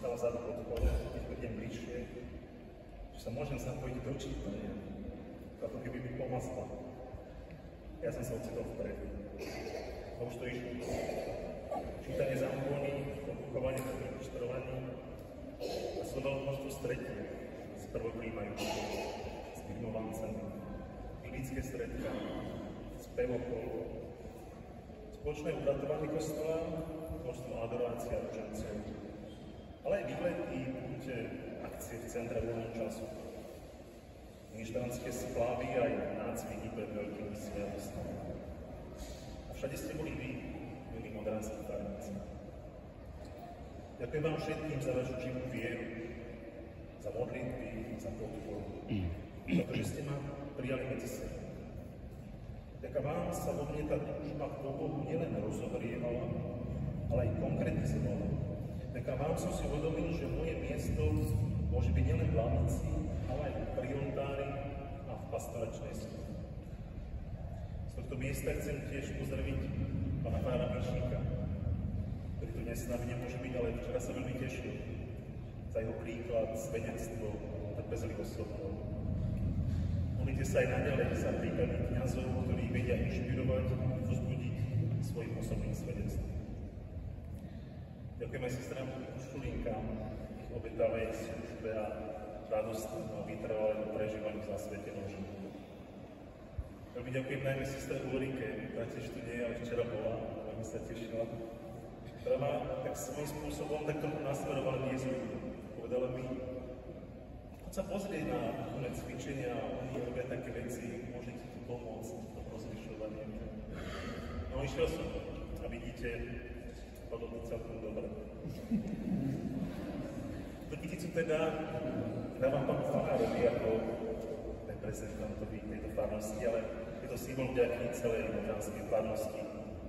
ostáva za podpore, keď budem bližšie, že sa môžem zapojiť do čítania, ako keby mi pomazla. Ja som sa ocitol vpredu. A už to išlo. Čítanie zambóny, obuchovanie po prepoštrovaní a sledoval množstvo stretí s prvopríjmajúcimi, s birmovancami, biblické stredka, spevokol, spoločné upratovanie kostola, množstvo adorácií a ružencov, ale aj výlety, púte, akcie v centre voľného času, ministrantské splavy aj nácviky pred veľkými sviatostami. A všade ste boli vy, milí modranskí farníci. Ďakujem vám všetkým za vašu živú vieru, za modlitby, za podporu, za to, že ste ma prijali medzi seba. Ďaká vám sa vo mne tá túžba po Bohu nielen rozohrievala, ale aj konkretizovala. Ďaká vám som si uvedomil, že moje miesto môže byť nielen v lavici, ale aj pri oltári a v pastoračnej službe. Z tohto miesta chcem tiež pozdraviť pána Pára Mišíka, ktorý tu dnes s nami nemôže byť, ale včera sa veľmi tešil za jeho príklad, svedectvo, trpezlivosť slobodou. Modlite sa aj naďalej za príklady kňazov, ktorí vedia inšpirovať a povzbudiť svojim osobným svedectvom. Ďakujem aj sestrám Uršulinkám, ich obetavej službe a radostnému a vytrvalému prežívaniu zasveteného života. Veľmi ďakujem najmä sestre Ulrike, ktorá tiež tu nie je, ale včera bola, veľmi sa tešila, ktorá ma tak svojím spôsobom tak trochu nasmerovala k jezuitom. Povedala mi, poď sa pozrieť na duchovné cvičenia, oni robia také veci, môžete tu pomôcť, to rozlišovanie. No išiel som a vidíte, padlo to celkom dobre. Do kyticu teda dávam pánu farárovi ako reprezentantovi tejto farnosti, ale je to symbol vďaky celej modranskej farnosti,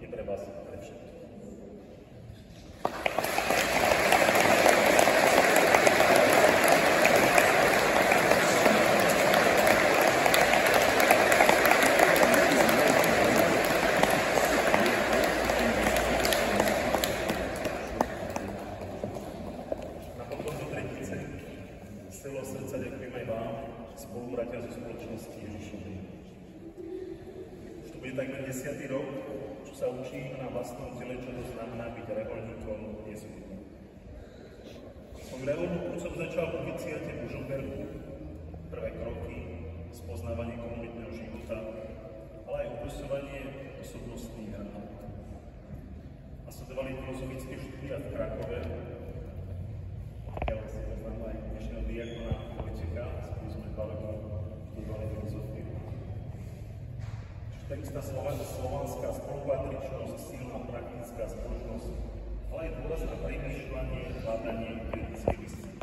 je pre vás, pre všetkých. Takmer 10. rok, čo sa učím na vlastnom tele, čo to znamená byť reholníkom jezuitom. Som reholnú kurcom začal po viciate v Žumberku, prvé kroky, spoznávanie komunitného života, ale aj opusovanie osobnostných hrán. Nasledovali filozofické štúdia v Krakove, ja si poznám aj dnešného diakona Vojtecha, spolu sme bavili študovali filozofiu. Takisto slovanská spolupatričnosť, silná praktická spoločnosť, ale aj dôraz na premýšľanie, hľadanie kritickej disciplíny.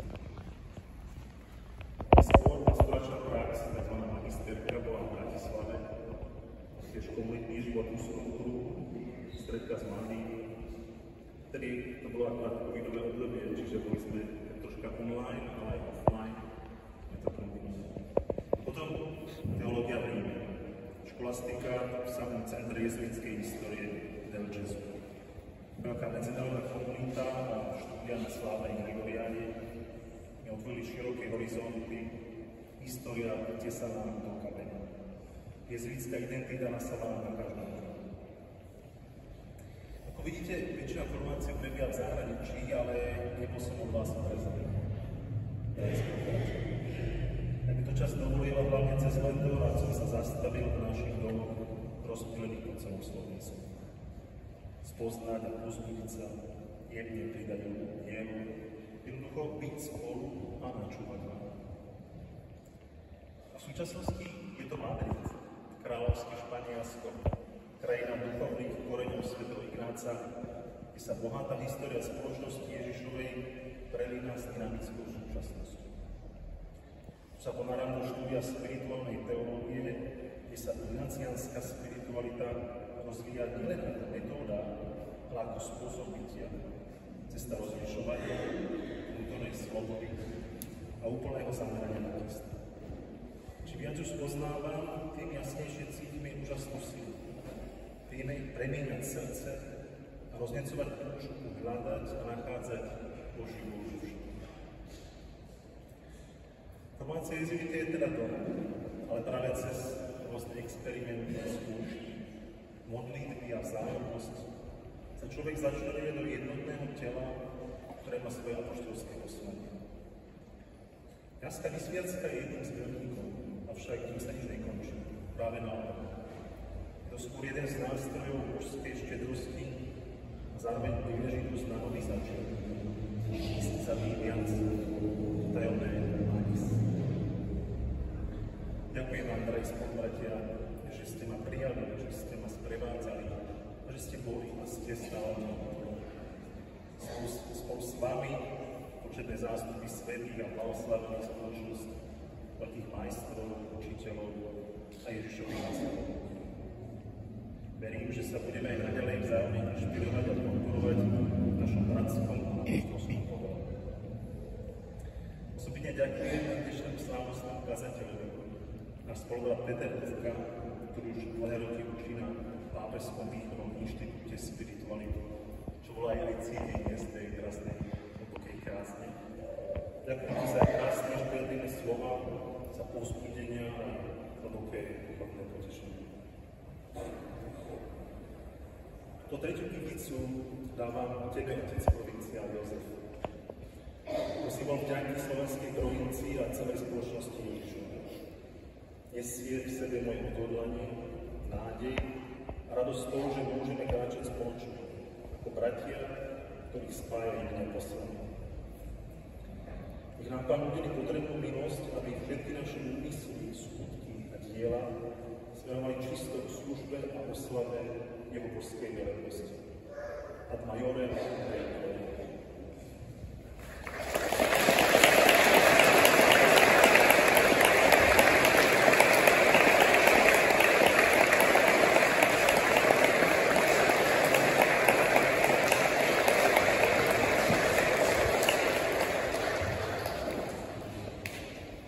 Skôr pastoračná prax, tzv. magisterka, bola v Bratislave, tiež komunitný život u Srúkru, stredka s mladými, vtedy to bolo akorát covidové obdobie, čiže boli sme troška online, ale aj offline, je to kombinované. Potom teológia v Ríme. Školastika v samom centre jezuitskej histórie Del Gesù. Veľká medzinárodná komunita a štúdia na slávnej Gregoriáne mi otvorili široké horizonty, história tesaná do kameňa. Jezuitská identita nasávaná na každom kroku. Ako vidíte, väčšina formácií prebieha v zahraničí, ale nebol som od vás prezident. Ja je spolupračujem. Tak mi to čas dovolila hlavne cez leto, rád som sa zastavil v našich domoch rozptýlených po celom Slovensku. Spoznať a pozbudiť sa, jemne pridať dielu, jednoducho byť spolu a načúvať vám. A v súčasnosti je to Madrid, kráľovské Španielsko, krajina duchovných koreňov svätého Ignáca, kde sa bohatá história spoločnosti Ježišovej prelína s dynamickou súčasnosťou. Sa ponáram do štúdia spirituálnej teológie, kde sa ignaciánska spiritualita rozvíja nielen ako metóda, ale ako spôsob bytia, cesta rozlišovania, vnútornej slobody a úplného zamerania na Krista. Čím viac ju spoznávam, tým jasnejšie cítim jej úžasnú silu. Vieme premieňať srdce a roznecovať túžbu, hľadať a nachádzať Božiu vôľu v živote. Formácia jezivity je teda to, ale práve cez rôzne experimenty, skúšky, modlitby a vzájomnosť sa človek začlenuje do jednotného tela, ktoré má svoje apoštolské poslanie. Jaská vysviacka je jedným z milníkov, avšak tým sa nič nekončí. Práve naopak. Je to skôr jeden z nástrojov božskej štedrosti a zároveň príležitosť na nový začiatok. Ísť sa vyviac tajomné mánis. Ďakujem vám, drahí spolubratia, že ste ma prijali, že ste ma sprevádzali a že ste boli a ste stále spolu s vami početné zástupy svätých a blahoslavených spoločností, veľkých majstrov, učiteľov a Ježišových následov. Verím, že sa budeme aj naďalej vzájomne inšpirovať a podporovať v našom bratskom a apostolskom povolaní. Osobitne ďakujem dnešnému slávnostnému kazateľovi, náš spolubrat Peter Hufka, ktorý už 2 roky učí na Pápežskom východnom inštitúte spirituality, čo volá aj cítenie z tej krásnej hlbokej kázne. Ďakujem ti za krásne a špelné slova, za povzbudenia a hlboké duchovné potešenie. To tretiu kyticu dávam tebe, otec provinciál Jozef. Prosím o vďaky slovenskej provincii a celej spoločnosti Ježišovej. Nesie v sebe moje odhodlanie, nádej a radosť toho, že môžeme kráčať spoločne, ako bratia, ktorých spája jedné poslanie. Nech nám Pán udeli potrebnú milosť, aby všetky naše úmysly, skutky a diela smerovali čisto k službe a oslave jeho božskej veľkosti. Ad majorem Dei.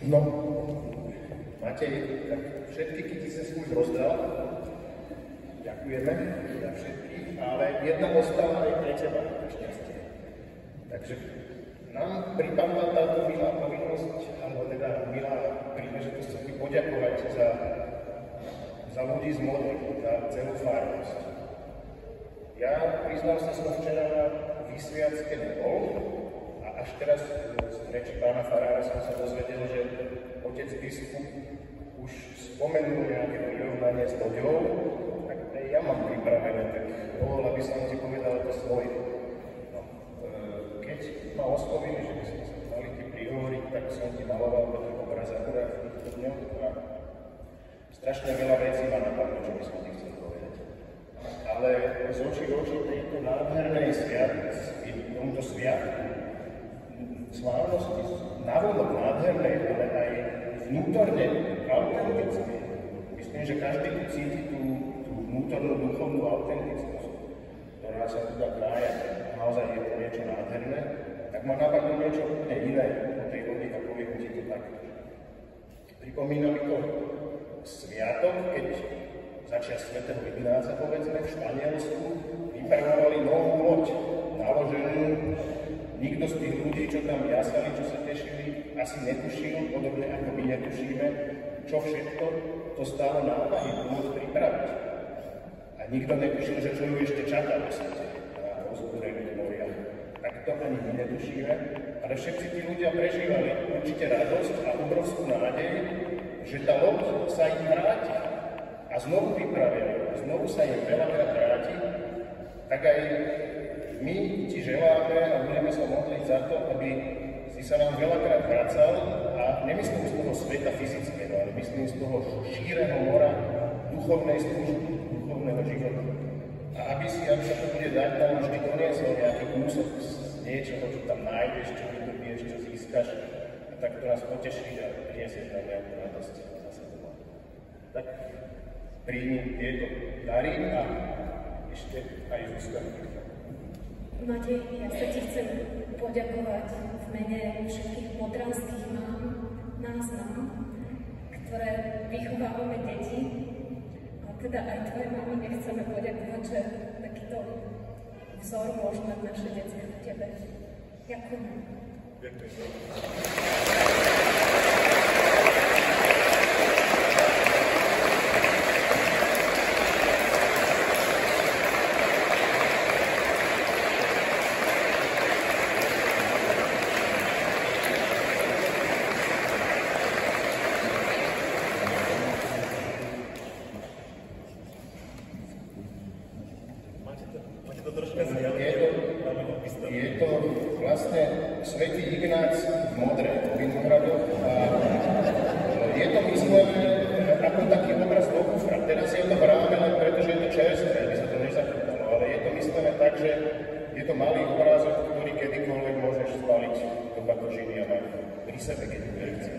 No, Matej, tak všetky kytice si už rozdal. Ďakujeme za všetky, ale jedna ostala aj pre teba, našťastie. Takže nám pripadla táto milá povinnosť, alebo teda milá príležitosť sa ti poďakovať za ľudí z Modry, za celú farnosť. Ja priznal sa, som včera na vysviacke nebol, a až teraz z reči pána farára som sa dozvedel, že otec biskup už spomenul nejaké prirovnanie s loďou, tak ja mám pripravené, tak dovolil, aby som si povedal to svoje. No, keď ma oslovili, že by sme sa mali ti prihovoriť, tak som ti maloval do toho obrazák týchto dňoch a strašne veľa vecí ma napadlo, čo by som ti chcel povedať. Ale z očí v oči tejto nádhernej sviatky, tomuto sviatku, slávnosti, návonok nádhernej, ale aj vnútorne autentické. Myslím, že každý tu cíti tú vnútornú duchovnú autentickosť, ktorá sa tu dá krájať. Naozaj je to niečo nádherné, tak ma napadlo niečo úplne iné o tej vody a poviem ti to takto. Pripomína mi to sviatok, keď začiat svätého Ignáca, povedzme, v Španielsku vypravovali novú loď, naloženú. Nikto z tých ľudí, čo tam jasali, čo sa tešili, asi netušil, podobne ako my netušíme, čo všetko to stálo námahy pomôcť pripraviť. A nikto netušil, že čo ju ešte čaká na svete, na rozbúrení moria. Tak to ani my netušíme, ale všetci tí ľudia prežívali určite radosť a obrovskú nádej, že tá loď sa im vráti a znovu vypravia, znovu sa im veľakrát vráti, tak aj my ti želáme a budeme sa modliť za to, aby si sa nám veľakrát vracal a nemyslím z toho sveta fyzického, ale myslím z toho šíreho mora duchovnej služby, duchovného života. A aby sa to bude dať, tam vždy doniesol nejaký kúsok z niečoho, čo tam nájdeš, čo vydobieš, čo získaš, a tak to nás poteší a prinesieš nám nejakú radosť zase doma. Tak príjmi tieto dary a ešte aj Zuzka. Matej, ja sa ti chcem poďakovať v mene všetkých modranských mám, nás mám, ktoré vychovávame deti. A teda aj tvoje mamy nechceme poďakovať, že takýto vzor môžu mať naše detská v tebe. Ďakujem. Ďakujem. svätý Ignác v modre vo Vinohradoch a je to myslené ako taký obraz do kufra. Teraz je to v ráme len preto, že je to čerstvé, aby sa to nezachytalo, ale je to myslené tak, že je to malý obrázok, ktorý kedykoľvek môžeš spaliť do batožiny a mať pri sebe, keď chceš.